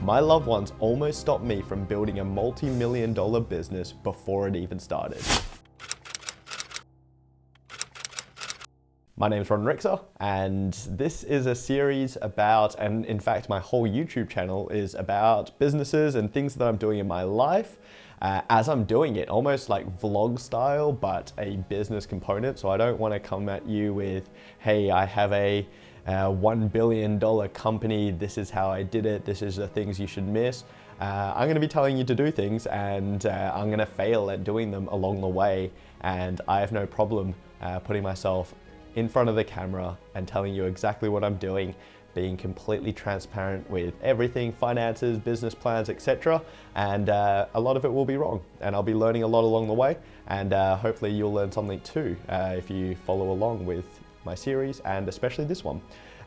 my loved ones almost stopped me from building a multi-million-dollar business before it even started. My name is Ron Rixer, and this is a series about, and in fact my whole YouTube channel is about businesses and things that I'm doing in my life as I'm doing it, almost like vlog style, but a business component. So I don't want to come at you with, hey, I have a $1 billion company, this is how I did it, this is the things you should miss. I'm going to be telling you to do things, and I'm going to fail at doing them along the way, and I have no problem putting myself in front of the camera and telling you exactly what I'm doing, being completely transparent with everything, finances, business plans, etc. And a lot of it will be wrong, and I'll be learning a lot along the way, and hopefully you'll learn something too if you follow along with my series, and especially this one.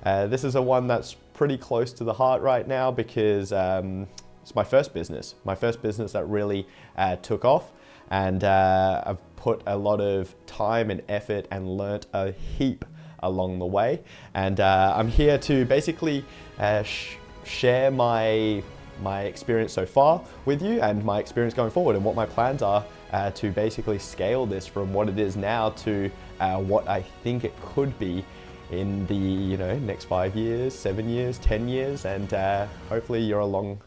This is a one that's pretty close to the heart right now because it's my first business that really took off, and I've put a lot of time and effort and learnt a heap along the way. And I'm here to basically share my experience so far with you, and my experience going forward, and what my plans are to basically scale this from what it is now to what I think it could be in the next 5 years, 7 years, 10 years, and hopefully you're along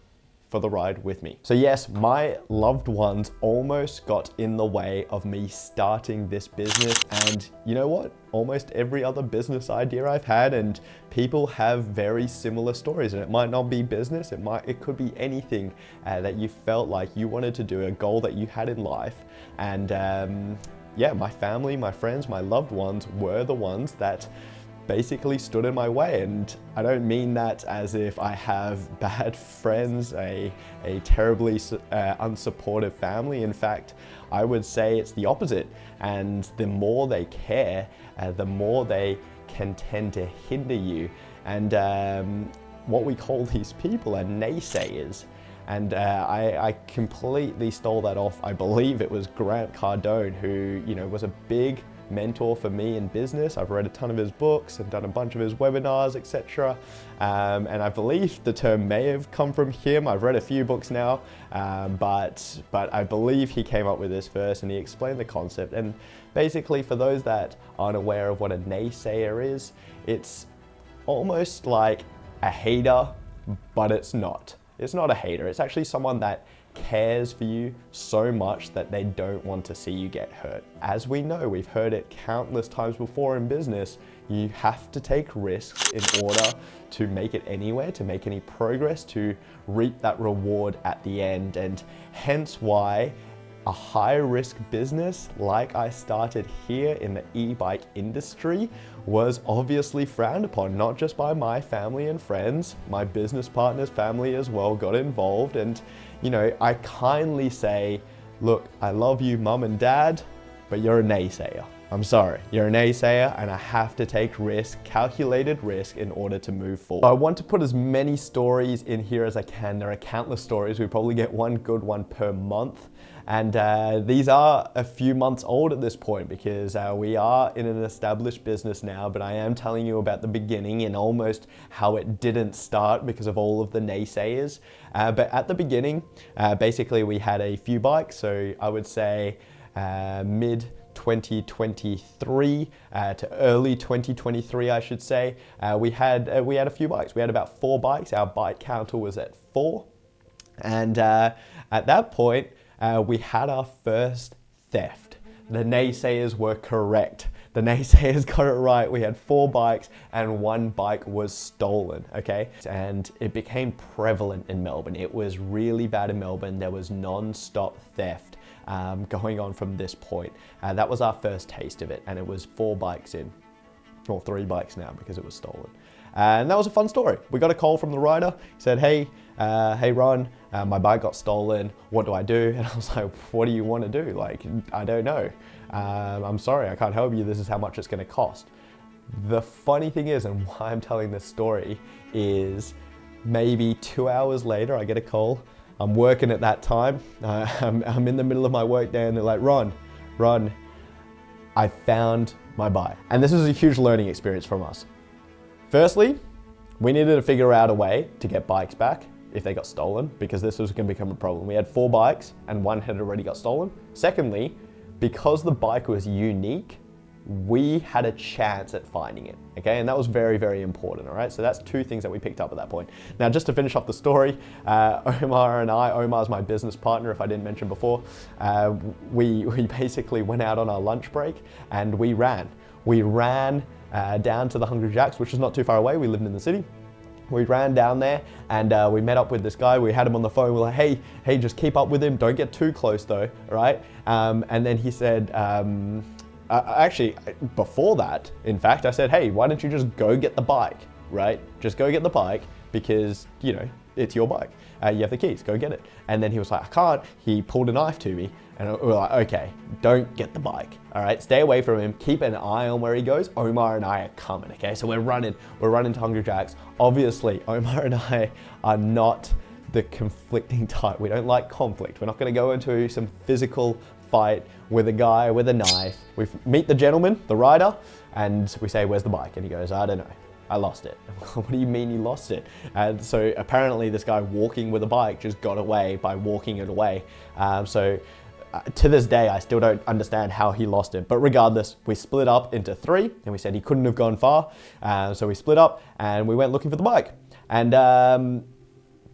for the ride with me. So yes, my loved ones almost got in the way of me starting this business, and you know what? Almost every other business idea I've had, and people have very similar stories, and it might not be business, it could be anything that you felt like you wanted to do, a goal that you had in life. And yeah, my family, my friends, my loved ones were the ones that basically stood in my way. And I don't mean that as if I have bad friends, a terribly unsupportive family. In fact, I would say it's the opposite. And the more they care, the more they can tend to hinder you. And what we call these people are naysayers. And I completely stole that off, I believe it was Grant Cardone, who was a big mentor for me in business. I've read a ton of his books and done a bunch of his webinars, etc. And I believe the term may have come from him. I've read a few books now, but I believe he came up with this first, and he explained the concept. And basically, for those that aren't aware of what a naysayer is, it's almost like a hater, but it's not. It's not a hater. It's actually someone that cares for you so much that they don't want to see you get hurt. As we know, we've heard it countless times before in business, you have to take risks in order to make it anywhere, to make any progress, to reap that reward at the end. And hence why a high-risk business like I started here in the e-bike industry was obviously frowned upon, not just by my family and friends, my business partner's family as well got involved. And I kindly say, look, I love you, mum and dad, but you're a naysayer. I'm sorry, you're a naysayer, and I have to take risk, calculated risk, in order to move forward. I want to put as many stories in here as I can. There are countless stories. We probably get one good one per month. And these are a few months old at this point because we are in an established business now, but I am telling you about the beginning and almost how it didn't start because of all of the naysayers. But at the beginning, basically we had a few bikes. So I would say mid 2023 to early 2023, I should say, we had a few bikes. We had about 4 bikes. Our bike counter was at 4. And at that point, we had our first theft. The naysayers were correct. The naysayers got it right. We had 4 bikes and 1 bike was stolen, okay? And it became prevalent in Melbourne. It was really bad in Melbourne. There was non-stop theft going on from this point. That was our first taste of it, and it was 4 bikes in, or 3 bikes now because it was stolen. And that was a fun story. We got a call from the rider. He said, hey Ron, my bike got stolen. What do I do? And I was like, what do you want to do? Like, I don't know. I'm sorry, I can't help you. This is how much it's going to cost. The funny thing is, and why I'm telling this story is maybe 2 hours later, I get a call. I'm working at that time. I'm in the middle of my work day, and they're like, Ron, I found my bike. And this was a huge learning experience from us. Firstly, we needed to figure out a way to get bikes back. if they got stolen, because this was going to become a problem. We had 4 bikes and one had already got stolen. Secondly, because the bike was unique, we had a chance at finding it, okay? And that was very, very important, all right? So that's 2 things that we picked up at that point. Now, just to finish off the story, Omar's my business partner, if I didn't mention before, we basically went out on our lunch break and we ran. We ran down to the Hungry Jack's, which is not too far away. We lived in the city. We ran down there and we met up with this guy. We had him on the phone. We're like, hey, just keep up with him. Don't get too close though, right? And then he said, actually, before that, in fact, I said, hey, why don't you just go get the bike, right? Just go get the bike because, you know, it's your bike. You have the keys, go get it. And then he was like, I can't. He pulled a knife to me and we were like, okay, don't get the bike. All right, stay away from him. Keep an eye on where he goes. Omar and I are coming, okay? So we're running to Hungry Jack's. Obviously, Omar and I are not the conflicting type. We don't like conflict. We're not gonna go into some physical fight with a guy with a knife. We meet the gentleman, the rider, and we say, where's the bike? And he goes, I don't know, I lost it. What do you mean you lost it? And so apparently this guy walking with a bike just got away by walking it away. To this day, I still don't understand how he lost it. But regardless, we split up into 3 and we said he couldn't have gone far. So we split up and we went looking for the bike. And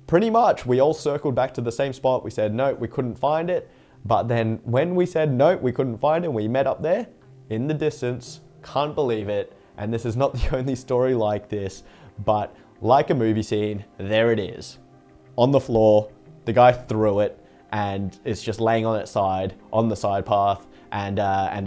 pretty much we all circled back to the same spot. We said, no, we couldn't find it. But then when we said, no, we couldn't find it, we met up there in the distance, can't believe it. And this is not the only story like this, but like a movie scene, there it is. On the floor, the guy threw it and it's just laying on its side, on the side path, and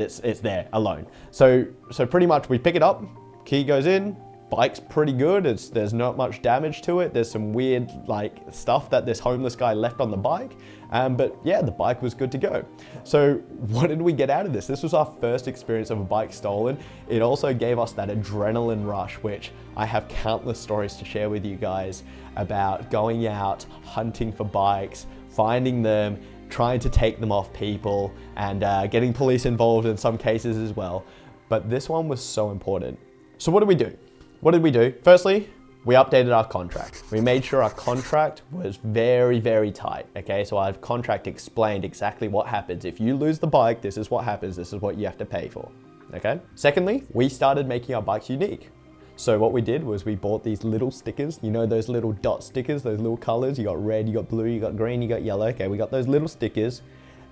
it's there, alone. So pretty much we pick it up, key goes in, bike's pretty good, there's not much damage to it. There's some weird like stuff that this homeless guy left on the bike. But yeah, the bike was good to go. So what did we get out of this? This was our first experience of a bike stolen. It also gave us that adrenaline rush, which I have countless stories to share with you guys about going out, hunting for bikes, finding them, trying to take them off people, and getting police involved in some cases as well. But this one was so important. So what did we do? What did we do? Firstly, we updated our contract. We made sure our contract was very, very tight, okay? So our contract explained exactly what happens. If you lose the bike, this is what happens. This is what you have to pay for, okay? Secondly, we started making our bikes unique. So what we did was we bought these little stickers, you know, those little dot stickers, those little colors. You got red, you got blue, you got green, you got yellow. Okay, we got those little stickers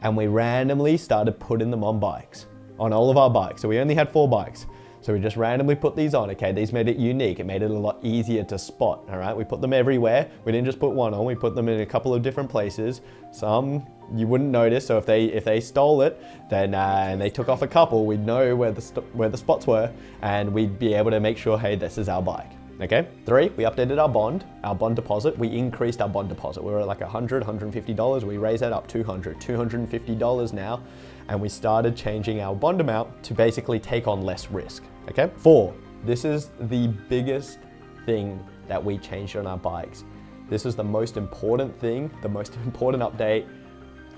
and we randomly started putting them on bikes, on all of our bikes. So we only had 4 bikes. So we just randomly put these on, okay? These made it unique. It made it a lot easier to spot, all right? We put them everywhere. We didn't just put one on, we put them in a couple of different places. Some you wouldn't notice, so if they stole it, then and they took off a couple, we'd know where the spots were, and we'd be able to make sure, hey, this is our bike, okay? 3, we updated our bond deposit. We increased our bond deposit. We were at like $100, $150. We raised that up $200, $250 now. And we started changing our bond amount to basically take on less risk, okay? 4, this is the biggest thing that we changed on our bikes. This is the most important thing, the most important update,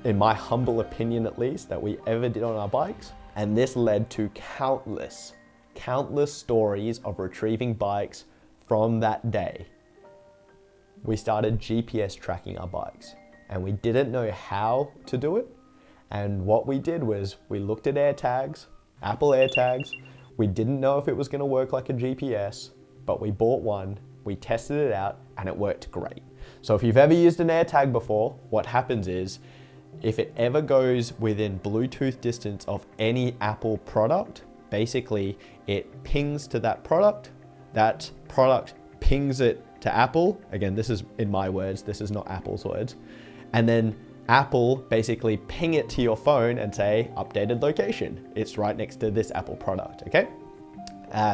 in my humble opinion at least, that we ever did on our bikes. And this led to countless stories of retrieving bikes from that day. We started GPS tracking our bikes and we didn't know how to do it. And what we did was we looked at AirTags, Apple AirTags. We didn't know if it was gonna work like a GPS, but we bought one, we tested it out, and it worked great. So if you've ever used an AirTag before, what happens is, if it ever goes within Bluetooth distance of any Apple product, basically it pings to that product pings it to Apple. Again, this is in my words, this is not Apple's words. And then Apple basically ping it to your phone and say, updated location. It's right next to this Apple product, okay?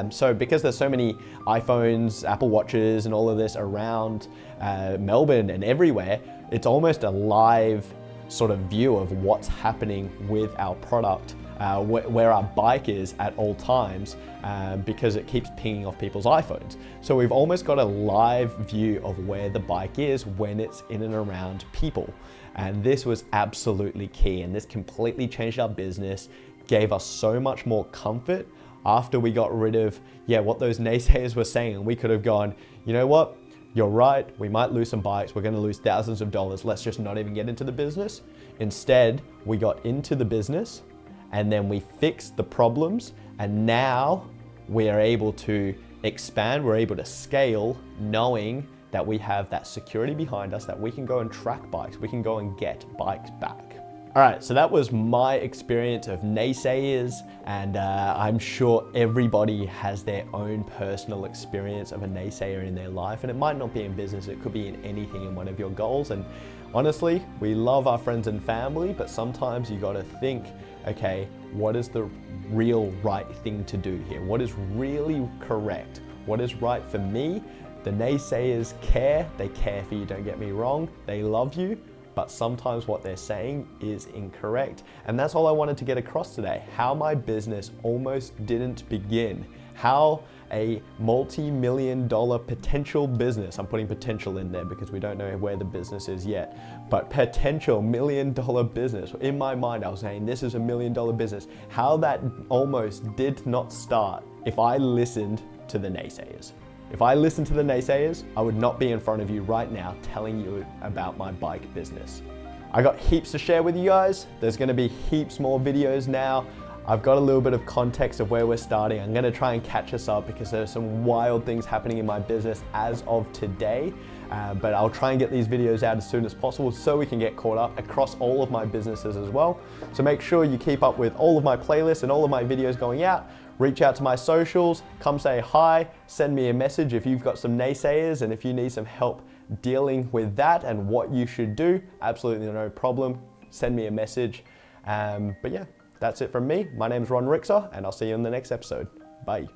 So because there's so many iPhones, Apple Watches, and all of this around Melbourne and everywhere, it's almost a live sort of view of what's happening with our product, where our bike is at all times, because it keeps pinging off people's iPhones. So we've almost got a live view of where the bike is when it's in and around people. And this was absolutely key, and this completely changed our business, gave us so much more comfort after we got rid of, what those naysayers were saying. And we could have gone, you know what? you're right, we might lose some bikes, we're gonna lose thousands of dollars, let's just not even get into the business. Instead, we got into the business and then we fixed the problems, and now we are able to expand, we're able to scale, knowing that we have that security behind us, that we can go and track bikes, we can go and get bikes back. All right, so that was my experience of naysayers, and I'm sure everybody has their own personal experience of a naysayer in their life, and it might not be in business, it could be in anything in one of your goals. And honestly, we love our friends and family, but sometimes you gotta think, okay, what is the real right thing to do here? What is really correct? What is right for me? The naysayers care, they care for you, don't get me wrong, they love you, but sometimes what they're saying is incorrect. And that's all I wanted to get across today, how my business almost didn't begin, how a multi-million-dollar potential business, I'm putting potential in there because we don't know where the business is yet, but potential million-dollar business, in my mind I was saying this is a million-dollar business, how that almost did not start if I listened to the naysayers. If I listened to the naysayers, I would not be in front of you right now telling you about my bike business. I got heaps to share with you guys. There's gonna be heaps more videos now. I've got a little bit of context of where we're starting. I'm gonna try and catch us up because there's some wild things happening in my business as of today. But I'll try and get these videos out as soon as possible so we can get caught up across all of my businesses as well. So make sure you keep up with all of my playlists and all of my videos going out. Reach out to my socials, come say hi, send me a message if you've got some naysayers and if you need some help dealing with that and what you should do, absolutely no problem. Send me a message. But yeah, that's it from me. My name's Ron Rixer and I'll see you in the next episode. Bye.